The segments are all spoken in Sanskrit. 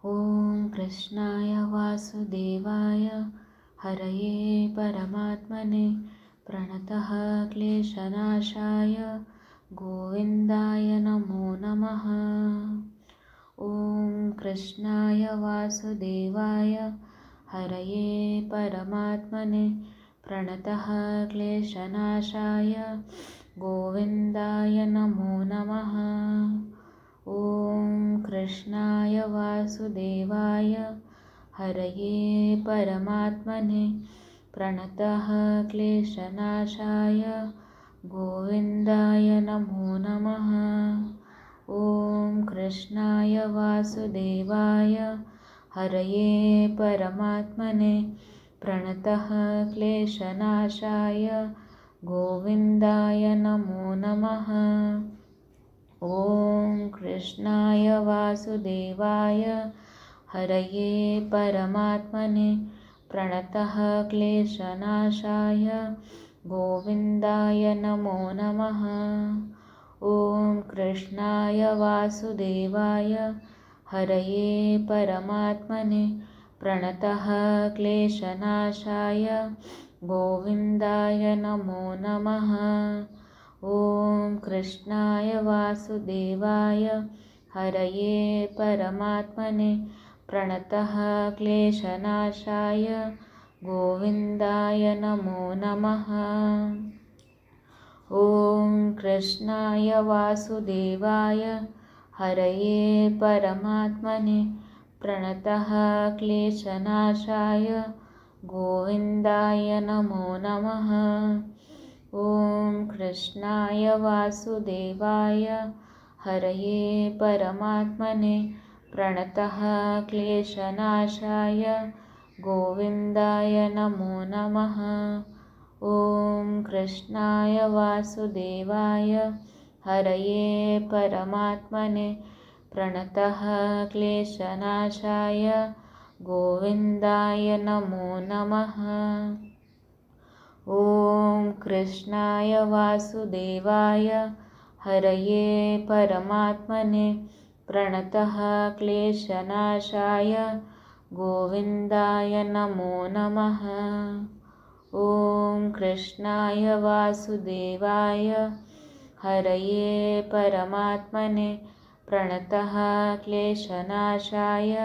ॐ कृष्णाय वासुदेवाय हरये परमात्मने प्रणतः क्लेशनाशाय गोविन्दाय नमो नमः। ॐ कृष्णाय वासुदेवाय हरये परमात्मने प्रणतः क्लेशनाशाय गोविन्दाय नमो नमः। ॐ कृष्णाय वासुदेवाय हरये परमात्मने प्रणतः क्लेशनाशाय गोविन्दाय नमो नमः। ॐ कृष्णाय वासुदेवाय हरये परमात्मने प्रणतः क्लेशनाशाय गोविन्दाय नमो नमः। ॐ कृष्णाय वासुदेवाय हरये परमात्मने प्रणतः क्लेशनाशाय गोविन्दाय नमो नमः। ॐ कृष्णाय वासुदेवाय हरये परमात्मने प्रणतः क्लेशनाशाय गोविन्दाय नमो नमः। ॐ कृष्णाय वासुदेवाय हरये परमात्मने प्रणतः क्लेशनाशाय गोविन्दाय नमो नमः। ॐ कृष्णाय वासुदेवाय हरये परमात्मने प्रणतः क्लेशनाशाय गोविन्दाय नमो नमः। ॐ कृष्णाय वासुदेवाय हरये परमात्मने प्रणतः क्लेशनाशाय गोविन्दाय नमो नमः। ॐ कृष्णाय वासुदेवाय हरये परमात्मने प्रणतः क्लेशनाशाय गोविन्दाय नमो नमः। ॐ कृष्णाय वासुदेवाय हरये परमात्मने प्रणतः क्लेशनाशाय गोविन्दाय नमो नमः। ॐ कृष्णाय वासुदेवाय हरये परमात्मने प्रणतः क्लेशनाशाय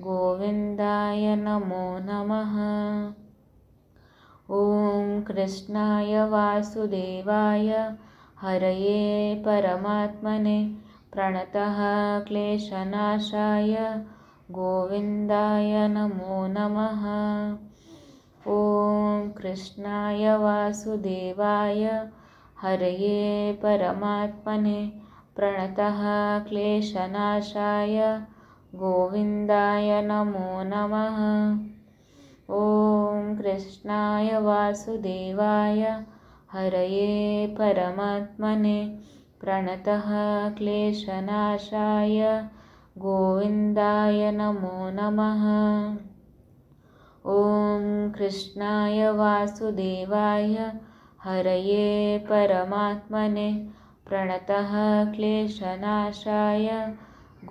गोविन्दाय नमो नमः। ॐ कृष्णाय वासुदेवाय हरये परमात्मने प्रणतः क्लेशनाशाय गोविन्दाय नमो नमः। ॐ कृष्णाय वासुदेवाय हरये परमात्मने प्रणतः क्लेशनाशाय गोविन्दाय नमो नमः। ॐ कृष्णाय वासुदेवाय हरये परमात्मने प्रणतः क्लेशनाशाय गोविन्दाय नमो नमः। ॐ कृष्णाय वासुदेवाय हरये परमात्मने प्रणतः क्लेशनाशाय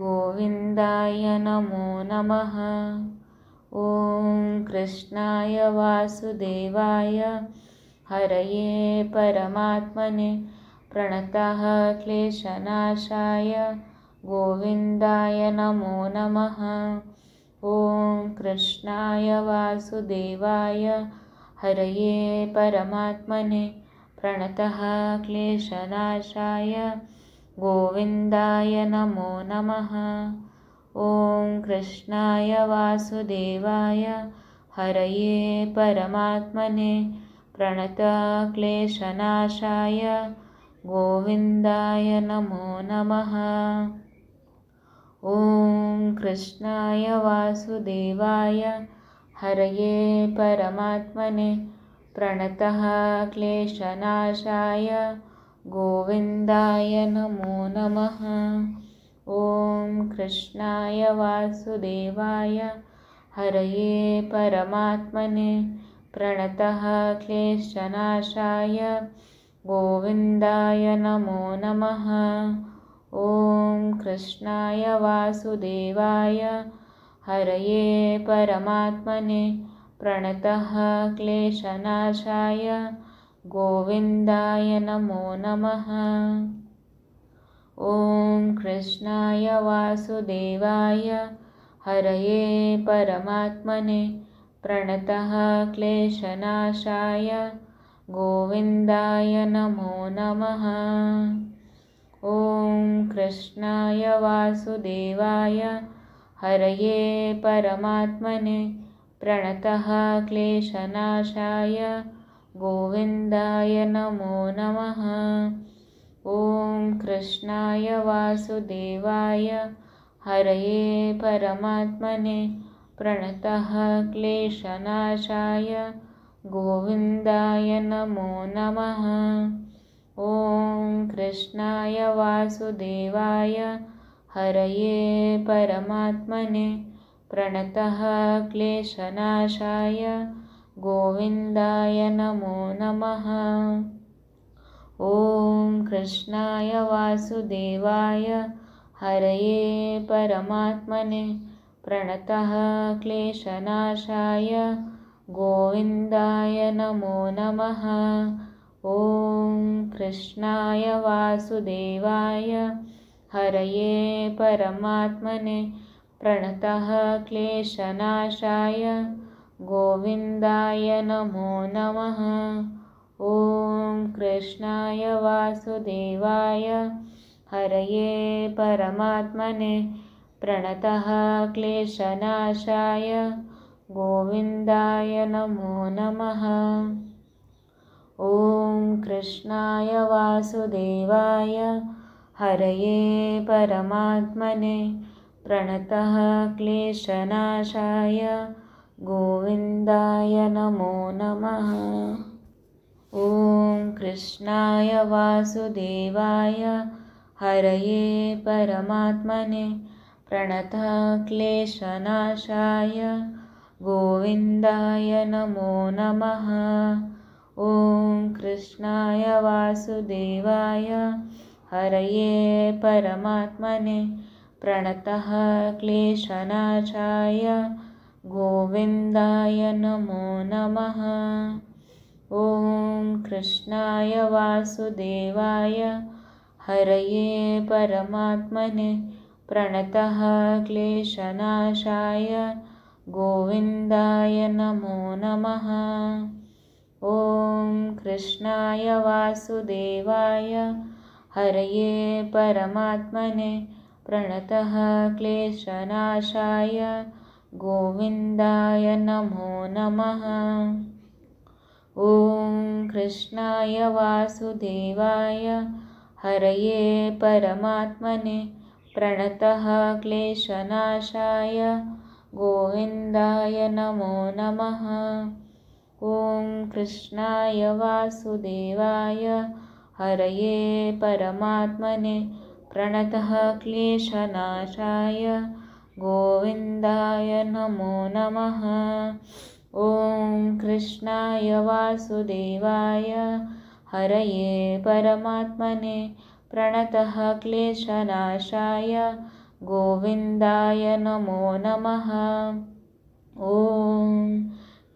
गोविन्दाय नमो नमः। ॐ कृष्णाय वासुदेवाय हरये परमात्मने प्रणतः क्लेशनाशाय गोविन्दाय नमो नमः। ॐ कृष्णाय वासुदेवाय हरये परमात्मने प्रणतः क्लेशनाशाय गोविन्दाय नमो नमः। ॐ कृष्णाय वासुदेवाय हरये परमात्मने प्रणतः क्लेशनाशाय गोविन्दाय नमो नमः। ॐ कृष्णाय वासुदेवाय हरये परमात्मने प्रणतः क्लेशनाशाय गोविन्दाय नमो नमः। ॐ कृष्णाय वासुदेवाय हरये परमात्मने प्रणतः क्लेशनाशाय गोविन्दाय नमो नमः। ॐ कृष्णाय वासुदेवाय हरये परमात्मने प्रणतः क्लेशनाशाय गोविन्दाय नमो नमः। ॐ कृष्णाय वासुदेवाय हरये परमात्मने प्रणतः क्लेशनाशाय गोविन्दाय नमो नमः। ॐ कृष्णाय वासुदेवाय हरये परमात्मने प्रणतः क्लेशनाशाय गोविन्दाय नमो नमः। ॐ कृष्णाय वासुदेवाय हरये परमात्मने प्रणतः क्लेशनाशाय गोविन्दाय नमो नमः। ॐ कृष्णाय वासुदेवाय हरये परमात्मने प्रणतः क्लेशनाशाय गोविन्दाय नमो नमः। ॐ कृष्णाय वासुदेवाय हरये परमात्मने प्रणतः क्लेशनाशाय गोविन्दाय नमो नमः। ॐ कृष्णाय वासुदेवाय हरये परमात्मने प्रणतः क्लेशनाशाय गोविन्दाय नमो नमः। ॐ कृष्णाय वासुदेवाय हरये परमात्मने प्रणतः क्लेशनाशाय गोविन्दाय नमो नमः। ॐ कृष्णाय वासुदेवाय हरये परमात्मने प्रणतः क्लेशनाशाय गोविन्दाय नमो नमः। ॐ कृष्णाय वासुदेवाय हरये परमात्मने प्रणतः क्लेशनाशाय गोविन्दाय नमो नमः। ॐ कृष्णाय वासुदेवाय हरये परमात्मने प्रणतः क्लेशनाशाय गोविन्दाय नमो नमः। ॐ कृष्णाय वासुदेवाय हरये परमात्मने प्रणतः क्लेशनाशाय गोविन्दाय नमो नमः। ॐ कृष्णाय वासुदेवाय हरये परमात्मने प्रणतः क्लेशनाशाय गोविन्दाय नमो नमः। ॐ कृष्णाय वासुदेवाय हरये परमात्मने प्रणतः क्लेशनाशाय गोविन्दाय नमो नमः। ॐ कृष्णाय वासुदेवाय हरये परमात्मने प्रणतः क्लेशनाशाय गोविन्दाय नमो नमः। ॐ कृष्णाय वासुदेवाय हरये परमात्मने प्रणतः क्लेशनाशाय गोविन्दाय नमो नमः। ॐ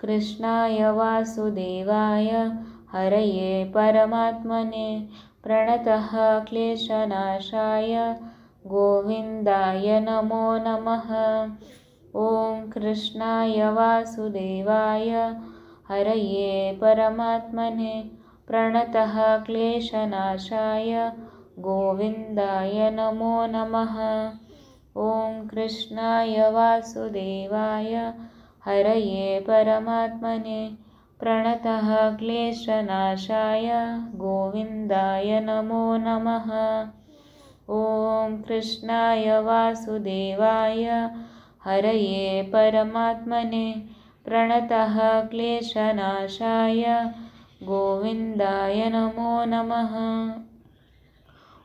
कृष्णाय वासुदेवाय हरये परमात्मने प्रणतः क्लेशनाशाय गोविन्दाय नमो नमः। ॐ कृष्णाय वासुदेवाय हरये परमात्मने प्रणतः क्लेशनाशाय गोविन्दाय नमो नमः। ॐ कृष्णाय वासुदेवाय हरये परमात्मने प्रणतः क्लेशनाशाय गोविन्दाय नमो नमः। ॐ कृष्णाय वासुदेवाय हरये परमात्मने प्रणतः क्लेशनाशाय गोविन्दाय नमो नमः।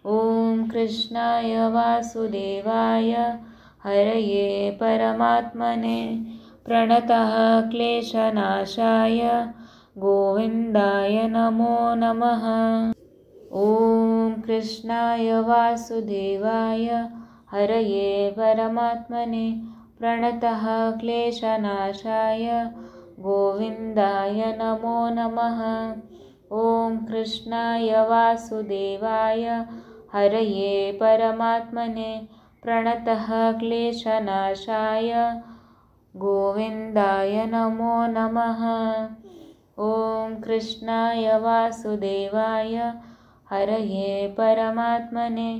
ॐ कृष्णाय वासुदेवाय हरये परमात्मने प्रणतः क्लेशनाशाय गोविन्दाय नमो नमः। ॐ कृष्णाय वासुदेवाय हरये परमात्मने प्रणतः क्लेशनाशाय गोविन्दाय नमो नमः। ॐ कृष्णाय वासुदेवाय हरये परमात्मने प्रणतः क्लेशनाशाय गोविन्दाय नमो नमः। ॐ कृष्णाय वासुदेवाय हरये परमात्मने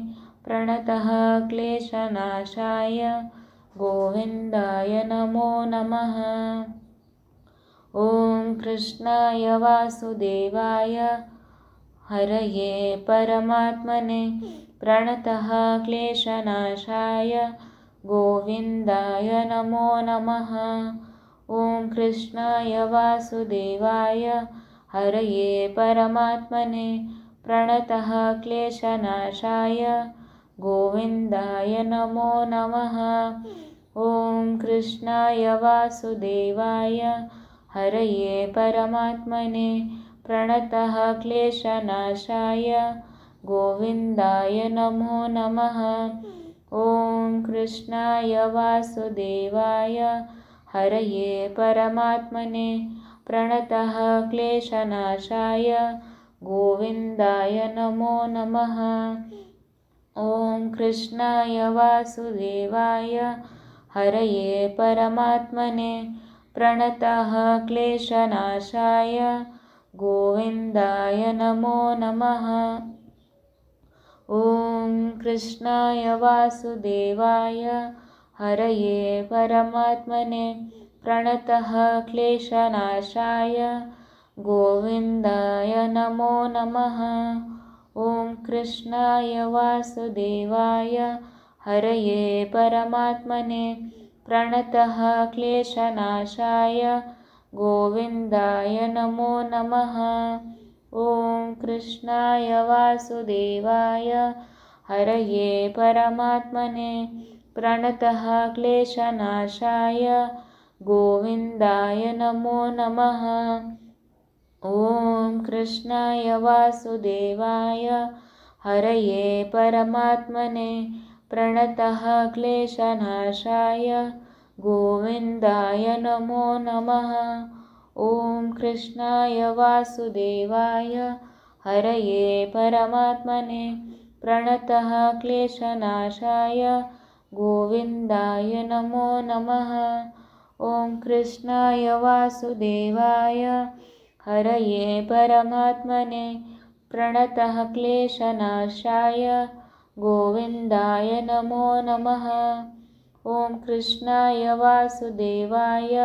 प्रणतः क्लेशनाशाय गोविन्दाय नमो नमः। ॐ कृष्णाय वासुदेवाय हरये परमात्मने प्रणतः क्लेशनाशाय गोविन्दाय नमो नमः। ॐ कृष्णाय वासुदेवाय हरये परमात्मने प्रणतः क्लेशनाशाय गोविन्दाय नमो नमः। ॐ कृष्णाय वासुदेवाय हरये परमात्मने प्रणतः क्लेशनाशाय गोविन्दाय नमो नमः। ॐ कृष्णाय वासुदेवाय हरये परमात्मने प्रणतः क्लेशनाशाय गोविन्दाय नमो नमः। ॐ कृष्णाय वासुदेवाय हरये परमात्मने प्रणतः क्लेशनाशाय गोविन्दाय नमो नमः। ॐ कृष्णाय वासुदेवाय हरये परमात्मने प्रणतः क्लेशनाशाय गोविन्दाय नमो नमः। ॐ कृष्णाय वासुदेवाय हरये परमात्मने प्रणतः क्लेशनाशाय गोविन्दाय नमो नमः। ॐ कृष्णाय वासुदेवाय हरये परमात्मने प्रणतः क्लेशनाशाय गोविन्दाय नमो नमः। ॐ कृष्णाय वासुदेवाय हरये परमात्मने प्रणतः क्लेशनाशाय गोविन्दाय नमो नमः। ॐ कृष्णाय वासुदेवाय हरये परमात्मने प्रणतः क्लेशनाशाय गोविन्दाय नमो नमः। ॐ कृष्णाय वासुदेवाय हरये परमात्मने प्रणतः क्लेशनाशाय गोविन्दाय नमो नमः। ॐ कृष्णाय वासुदेवाय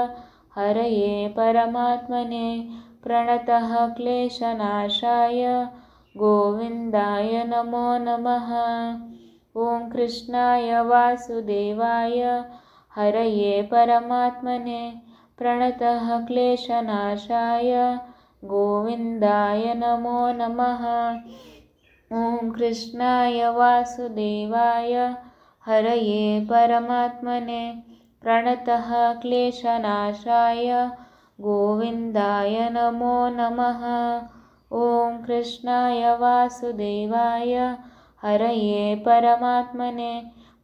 हरये परमात्मने प्रणतः क्लेशनाशाय गोविन्दाय नमो नमः। ॐ कृष्णाय वासुदेवाय हरये परमात्मने प्रणतः क्लेशनाशाय गोविन्दाय नमो नमः। ॐ कृष्णाय वासुदेवाय हरये परमात्मने प्रणतः क्लेशनाशाय गोविन्दाय नमो नमः। ॐ कृष्णाय वासुदेवाय हरये परमात्मने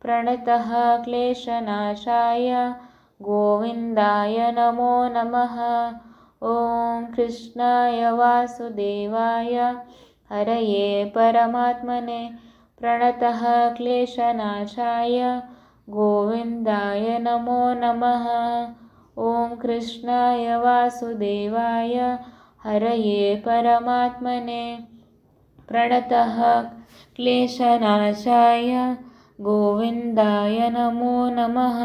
प्रणतः क्लेशनाशाय गोविन्दाय नमो नमः। ॐ कृष्णाय वासुदेवाय हरये परमात्मने प्रणतः क्लेशनाशाय गोविन्दाय नमो नमः। ॐ कृष्णाय वासुदेवाय हरये परमात्मने प्रणतः क्लेशनाशाय गोविन्दाय नमो नमः।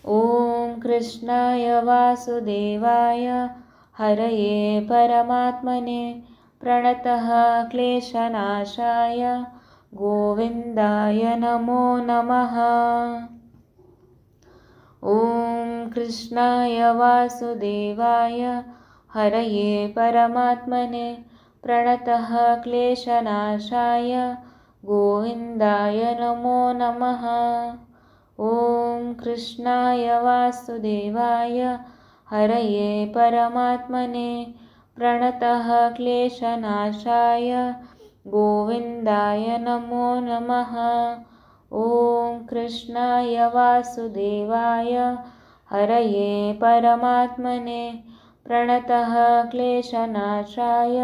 ॐ कृष्णाय वासुदेवाय हरये परमात्मने प्रणतः क्लेशनाशाय गोविन्दाय नमो नमः। ॐ कृष्णाय वासुदेवाय हरये परमात्मने प्रणतः क्लेशनाशाय गोविन्दाय नमो नमः। ॐ कृष्णाय वासुदेवाय हरये परमात्मने प्रणतः क्लेशनाशाय गोविन्दाय नमो नमः। ॐ कृष्णाय वासुदेवाय हरये परमात्मने प्रणतः क्लेशनाशाय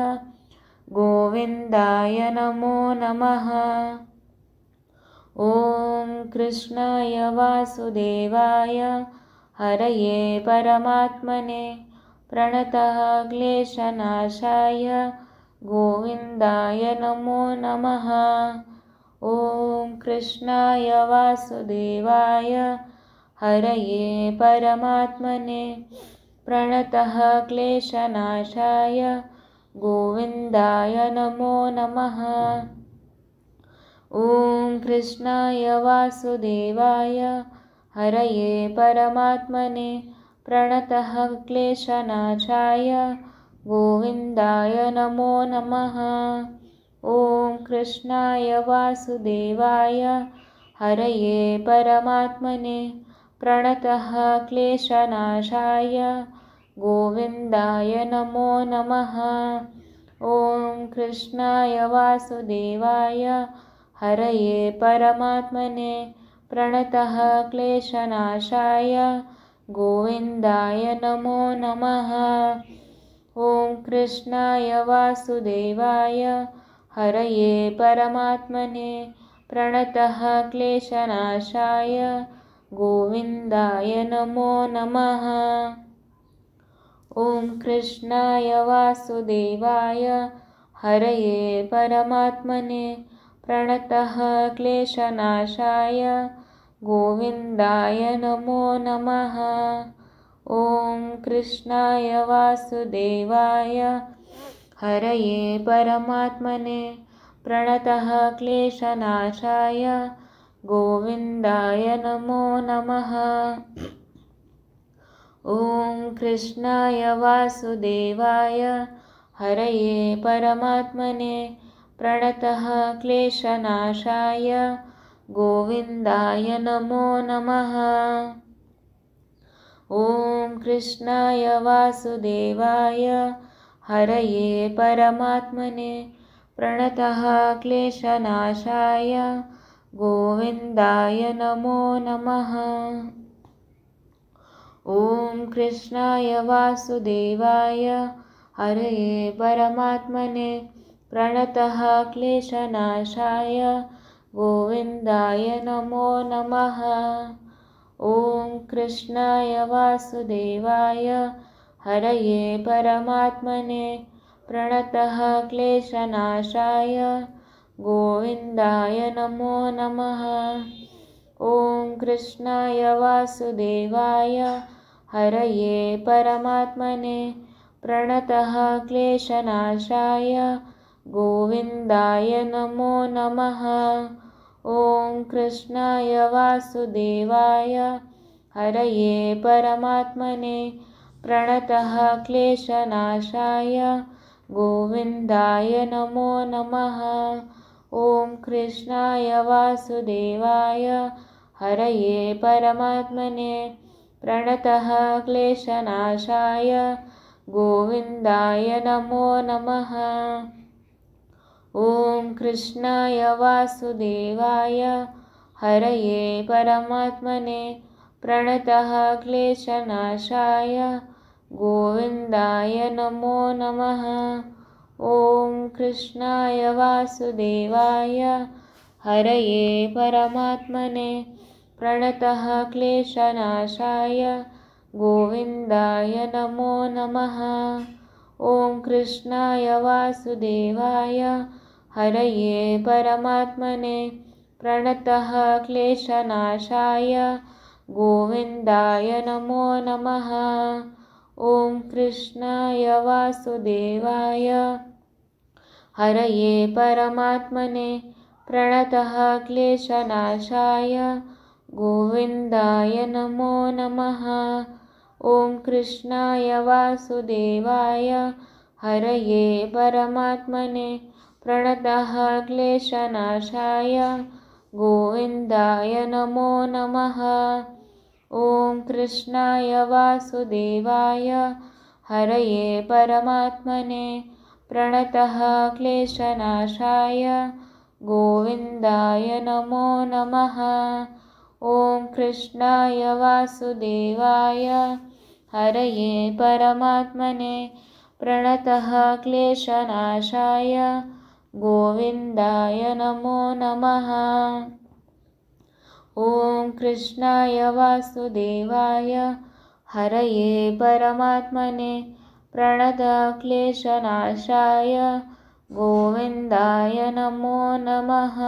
गोविन्दाय नमो नमः। ॐ कृष्णाय वासुदेवाय हरये परमात्मने प्रणतः क्लेशनाशाय गोविन्दाय नमो नमः। ॐ कृष्णाय वासुदेवाय हरये परमात्मने प्रणतः क्लेशनाशाय गोविन्दाय नमो नमः। ॐ कृष्णाय वासुदेवाय हरये परमात्मने प्रणतः क्लेशनाशाय गोविन्दाय नमो नमः। ॐ कृष्णाय वासुदेवाय हरये परमात्मने प्रणतः क्लेशनाशाय गोविन्दाय नमो नमः। ॐ कृष्णाय वासुदेवाय हरये परमात्मने प्रणतः क्लेशनाशाय गोविन्दाय नमो नमः। ॐ कृष्णाय वासुदेवाय हरये परमात्मने प्रणतः क्लेशनाशाय गोविन्दाय नमो नमः। ॐ कृष्णाय वासुदेवाय हरये परमात्मने प्रणतः क्लेशनाशाय गोविन्दाय नमो नमः। ॐ कृष्णाय वासुदेवाय हरये परमात्मने प्रणतः क्लेशनाशाय गोविन्दाय नमो नमः। ॐ कृष्णाय वासुदेवाय हरये परमात्मने प्रणतः क्लेशनाशाय गोविन्दाय नमो नमः। ॐ कृष्णाय वासुदेवाय हरये परमात्मने प्रणतः क्लेशनाशाय गोविन्दाय नमो नमः। ॐ कृष्णाय वासुदेवाय हरये परमात्मने प्रणतः क्लेशनाशाय गोविन्दाय नमो नमः। ॐ कृष्णाय वासुदेवाय हरये परमात्मने प्रणतः क्लेशनाशाय गोविन्दाय नमो नमः। ॐ कृष्णाय वासुदेवाय हरये परमात्मने प्रणतः क्लेशनाशाय गोविन्दाय नमो नमः। ॐ कृष्णाय वासुदेवाय हरये परमात्मने प्रणतः क्लेशनाशाय गोविन्दाय नमो नमः। ॐ कृष्णाय वासुदेवाय हरये परमात्मने प्रणतः क्लेशनाशाय गोविन्दाय नमो नमः। ॐ कृष्णाय वासुदेवाय हरये परमात्मने प्रणतः क्लेशनाशाय गोविन्दाय नमो नमः। ॐ कृष्णाय वासुदेवाय हरये परमात्मने प्रणतः क्लेशनाशाय गोविन्दाय नमो नमः। ॐ कृष्णाय वासुदेवाय हरये परमात्मने प्रणतः क्लेशनाशाय गोविन्दाय नमो नमः। ॐ कृष्णाय वासुदेवाय हरये परमात्मने प्रणतः क्लेशनाशाय गोविन्दाय नमो नमः। ॐ कृष्णाय वासुदेवाय हरये परमात्मने प्रणतः क्लेशनाशाय गोविन्दाय नमो नमः। ॐ कृष्णाय वासुदेवाय हरये परमात्मने प्रणतः क्लेशनाशाय गोविन्दाय नमो नमः। ॐ कृष्णाय वासुदेवाय हरये परमात्मने प्रणतः क्लेशनाशाय गोविन्दाय नमो नमः। ॐ कृष्णाय वासुदेवाय हरये परमात्मने प्रणतः क्लेशनाशाय गोविन्दाय नमो नमः।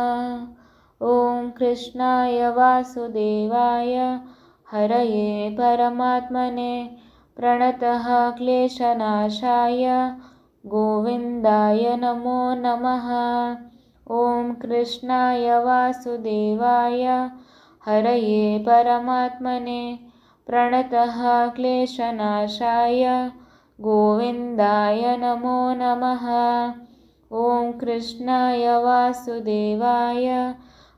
ॐ कृष्णाय वासुदेवाय हरये परमात्मने प्रणतः क्लेशनाशाय गोविन्दाय नमो नमः। ॐ कृष्णाय वासुदेवाय हरये परमात्मने प्रणतः क्लेशनाशाय गोविन्दाय नमो नमः। ॐ कृष्णाय वासुदेवाय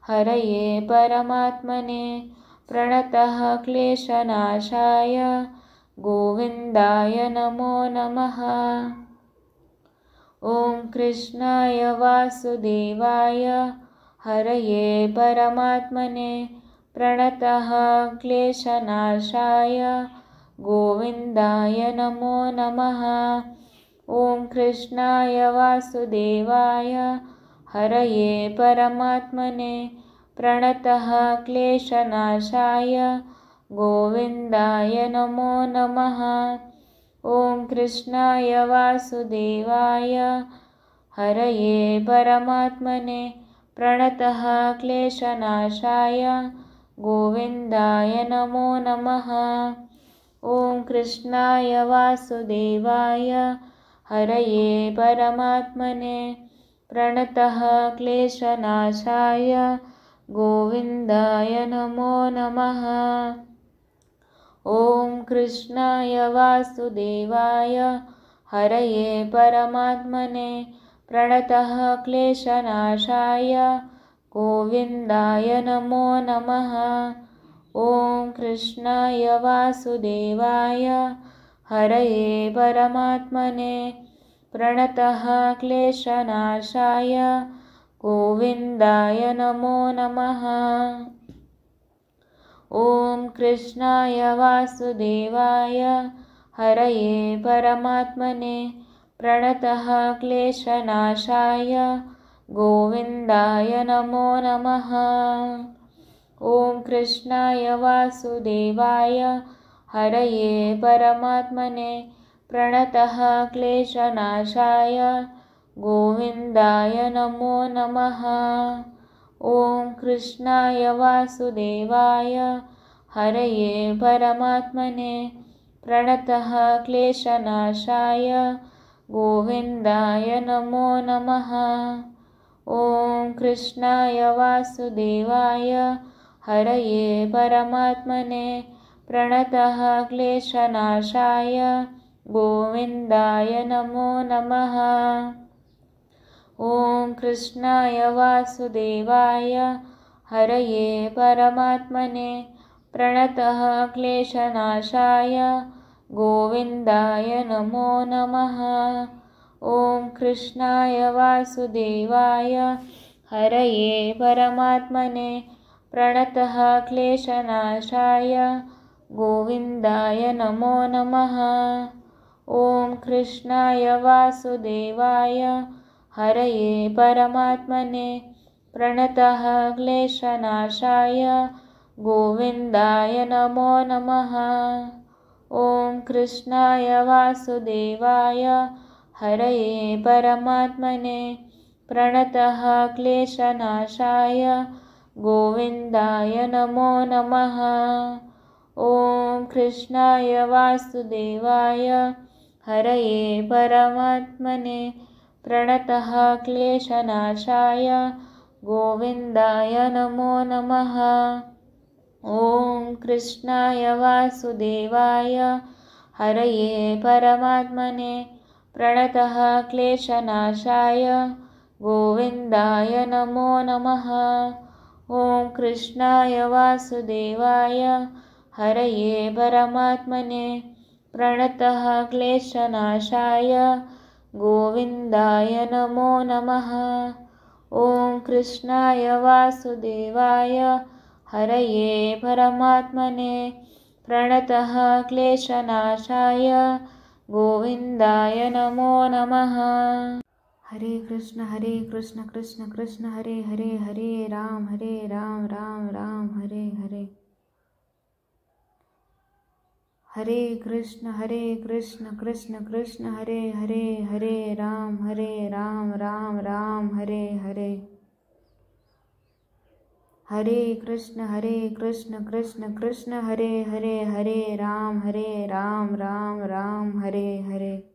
हरये परमात्मने प्रणतः क्लेशनाशाय गोविन्दाय नमो नमः। ॐ कृष्णाय वासुदेवाय हरये परमात्मने प्रणतः क्लेशनाशाय गोविन्दाय नमो नमः। ॐ कृष्णाय वासुदेवाय हरये परमात्मने प्रणतः क्लेशनाशाय गोविन्दाय नमो नमः। ॐ कृष्णाय वासुदेवाय हरये परमात्मने प्रणतः क्लेशनाशाय गोविन्दाय नमो नमः। ॐ कृष्णाय वासुदेवाय हरये परमात्मने प्रणतः क्लेशनाशाय गोविन्दाय नमो नमः। ॐ कृष्णाय वासुदेवाय हरये परमात्मने प्रणतः क्लेशनाशाय गोविन्दाय नमो नमः। ॐ कृष्णाय वासुदेवाय हरये परमात्मने प्रणतः क्लेशनाशाय गोविन्दाय नमो नमः। ॐ कृष्णाय वासुदेवाय हरये परमात्मने प्रणतः क्लेशनाशाय गोविन्दाय नमो नमः। ॐ कृष्णाय वासुदेवाय हरये परमात्मने प्रणतः क्लेशनाशाय गोविन्दाय नमो नमः। ॐ कृष्णाय वासुदेवाय हरये परमात्मने प्रणतः क्लेशनाशाय गोविन्दाय नमो नमः। ॐ कृष्णाय वासुदेवाय हरये परमात्मने प्रणतः क्लेशनाशाय गोविन्दाय नमो नमः। ॐ कृष्णाय वासुदेवाय हरये परमात्मने प्रणतः क्लेशनाशाय गोविन्दाय नमो नमः। ॐ कृष्णाय वासुदेवाय हरये परमात्मने प्रणतः क्लेशनाशाय गोविन्दाय नमो नमः। ॐ कृष्णाय वासुदेवाय हरये परमात्मने प्रणतः क्लेशनाशाय गोविन्दाय नमो नमः। ॐ कृष्णाय वासुदेवाय हरये परमात्मने प्रणतः क्लेशनाशाय गोविन्दाय नमो नमः। ॐ कृष्णाय वासुदेवाय हरये परमात्मने प्रणतः क्लेशनाशाय गोविन्दाय नमो नमः। ॐ कृष्णाय वासुदेवाय हरये परमात्मने प्रणतः क्लेशनाशाय गोविन्दाय नमो नमः। ॐ कृष्णाय वासुदेवाय हरये परमात्मने प्रणतः क्लेशनाशाय गोविन्दाय नमो नमः। ॐ कृष्णाय वासुदेवाय हरये परमात्मने प्रणतः क्लेशनाशाय गोविन्दाय नमो नमः। हरे कृष्ण कृष्ण कृष्ण हरे हरे, हरे राम राम राम हरे हरे। हरे कृष्ण कृष्ण कृष्ण हरे हरे, हरे राम राम राम हरे हरे। हरे कृष्ण कृष्ण कृष्ण हरे हरे, हरे राम राम राम हरे हरे।